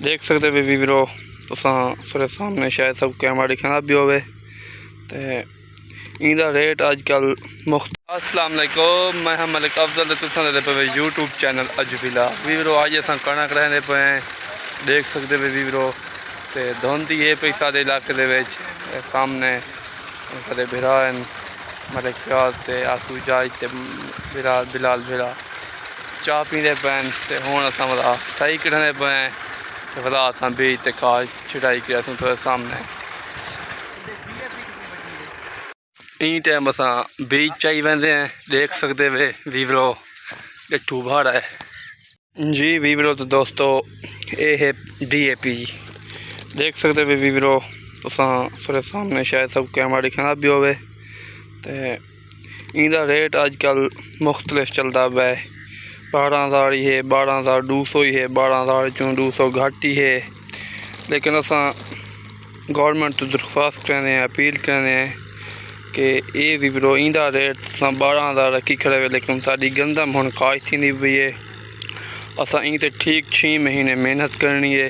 देख सकते हो वीरो तुसा थोड़े सामने शायद सब कैमरा दिखना भी होवे ते इंदा रेट आजकल अस्सलाम वालेकुम मैं हम मलिक अफजल तुसा दे पे यूट्यूब चैनल अजविला वीरो आज अस कणक रहने पे देख सकते हो वीरो ते धुंधी है पई सारे इलाके दे विच सामने कदे बिरा मलिक फ्याज ते आसू जाज ते बिलाल बिरा चाह पींदे पैन ते हुण असां वाला सही कढ़ने पे ते वाला असां बीज ते खाद छिड़ाई के असां थोड़े सामने इन टाइम असां बीज चाई वेंदे हैं। देख सकते वे वीवरो गट्ठू भाड़ा है जी वीवरो। तो दोस्तों ये है DAP देख सकते वे वीवरो तुसा थोड़े सामने शायद सब कैमरा दिखना भी होवे ते इंदा रेट आजकल मुख्तलिफ चलता है 12,000 ही है 12,200 ही है 12,200 घट ही है। लेकिन असा गवर्नमेंट तो दरख्वास्त करने हैं अपील करने हैं कि ये वीवरो इंदा रेट 12,000 रखी खड़े हुए लेकिन साड़ी गंदम हुण काश थी पई है। असा इन ते ठीक 6 महीने मेहनत करनी है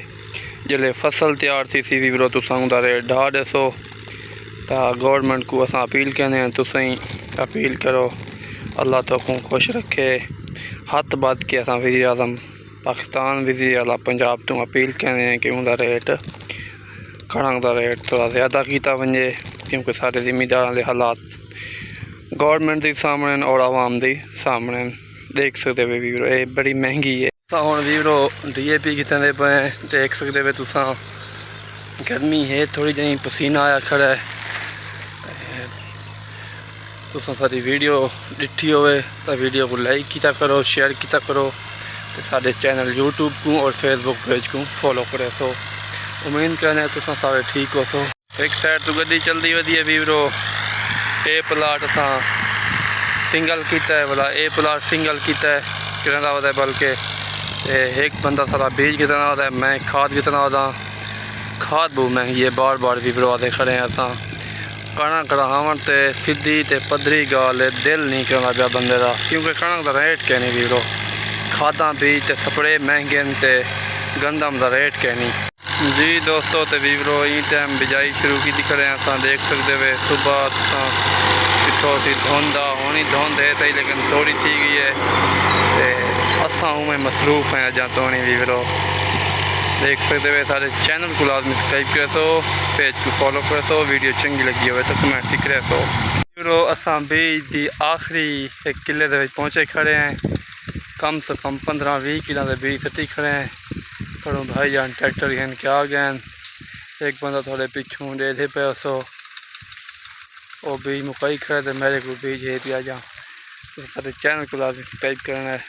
जल्द फसल तैयार थी सी वीवरो तुसा उनका रेट ढा दसो तो गवर्नमेंट को असा अपील करने हैं तुस अपील करो अल्लाह तो को खुश रखे। हथ बद के असा वज़ीर आज़म पाकिस्तान वज़ीर आला पंजाब तो अपील करने हैं कि उनका रेट कणक का रेट थोड़ा ज़्यादा किया वजे क्योंकि सारे जिमीदार के हालात गवर्नमेंट के सामने और आवाम के सामने देख सकते हो वीवरो ये बड़ी महंगी है। हम वीवरो DAP कितने पे देख सकते हो तुसा गर्मी है थोड़ी जी पसीना आया खड़ा है तुसा सारी वीडियो डिठी होवे तो वीडियो को लाइक किया करो शेयर किया करो तो सारे चैनल यूट्यूब को और फेसबुक पेज को फॉलो करे सो उम्मीद करने तुसा सारे ठीक हो सो। एक साइड तो गड्डी चलती वधी है वीवरो ए प्लाट असा सिंगल किया है वाला ए प्लाट सिंगल किया है कितना होता है बल्कि एक बंदा सारा बीज कितना होता है मैं खाद कितना होता खाद बहुत महंगी है बार बार वीवरो आते खड़े हैं असा कणक कढ़ावन ते सीधी ते पद्धरी गाल है दिल नहीं करना पाया बंदे का क्योंकि कणक का रेट कहनी वीवरो खादा बीज ते स्प्रे महंगे ते गंदम का रेट कहनी जी दोस्तों। तो वीवरो इन टाइम बिजाई शुरू की खड़े हैं असा देख सकते वे सुबह पिछो सी धुंध होनी धुंध है सही लेकिन थोड़ी थी गई है असा उमें मसरूफ हैं अजा तो वीवरो देख सकते हुए सारे चैनल को लाजमी सब्सक्राइब करे सो पेज को फॉलो करे सो वीडियो चंगी लगी हो तो कमेंट लिख रहे सो। वीवरो असा बीज की आखिरी एक किले के पहुँचे खड़े हैं कम से कम 15-20 किलो के बीज सटी खड़े हैं करो भाई जान ट्रैक्टर गहन के आ गए एक बंदा थोड़े पिछू दे थे पे सो वो बीज मुकाई खड़े तो मेरे को बीज है पिया जा तो सारे चैनल को लाजमी सब्सक्राइब करना है।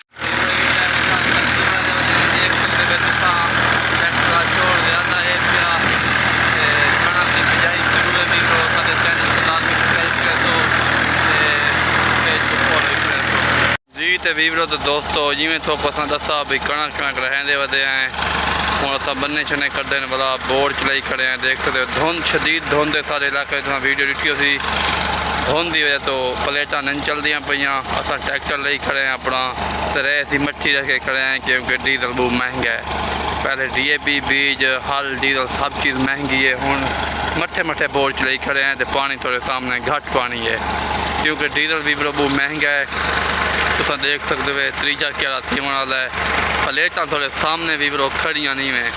जी तो वीवरो तो दोस्तों जिमें थोक असा दसा भी कणक रहने वे हैं हूँ अस बन्ने छन्ने करते हैं भला बोर चलाई खड़े हैं देख सकते हो धुंध शदीद धुंध सारे इलाके वीडियो डिटी सी धुंध की वजह तो प्लेटा नहीं चलदियाँ पईयां असा ट्रैक्टर ले खड़े हैं अपना तो रह सी मट्ठी रखे खड़े हैं क्योंकि डीजल बहुत महंगा है। पहले DAP बीज हल डीजल सब चीज़ महंगी है हूँ मट्ठे मट्ठे बोर चलाई खड़े हैं तो पानी थोड़े सामने घट पानी है क्योंकि डीजल वीवरो बहुत महंगा है तुम देख सकते हो त्रीजा क्या थीवन वाला है प्लेटा थोड़े सामने वीवरो खड़ियाँ नहीं में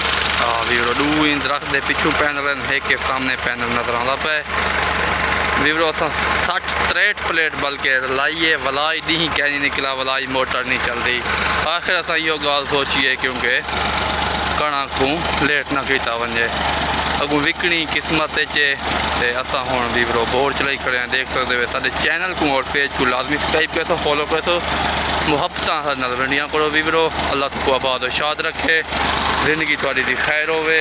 वीवरो दू इन दरख्त के पिछू पैनल एक के सामने पैनल नजर आता पे वीवरो असा 60-63 प्लेट बल्कि लाइए वलाई दी कहनी निकला वलाई मोटर नहीं चल रही आखिर असा यो गाल सोचिए क्योंकि कणक को लेट ना किया वजे अगू विकनी किस्मत चे असा हूँ वीवरो बोर चलाई खड़े हैं देख सकते हो सारे चैनल को और पेज को लाजमी सब्सक्राइब करे तो फॉलो करे तो मुहब्बत नजरियाँ करो वीवरो अल्लाह को आबाद शाद रखे जिंदगी थोड़ी दी खैर होवे।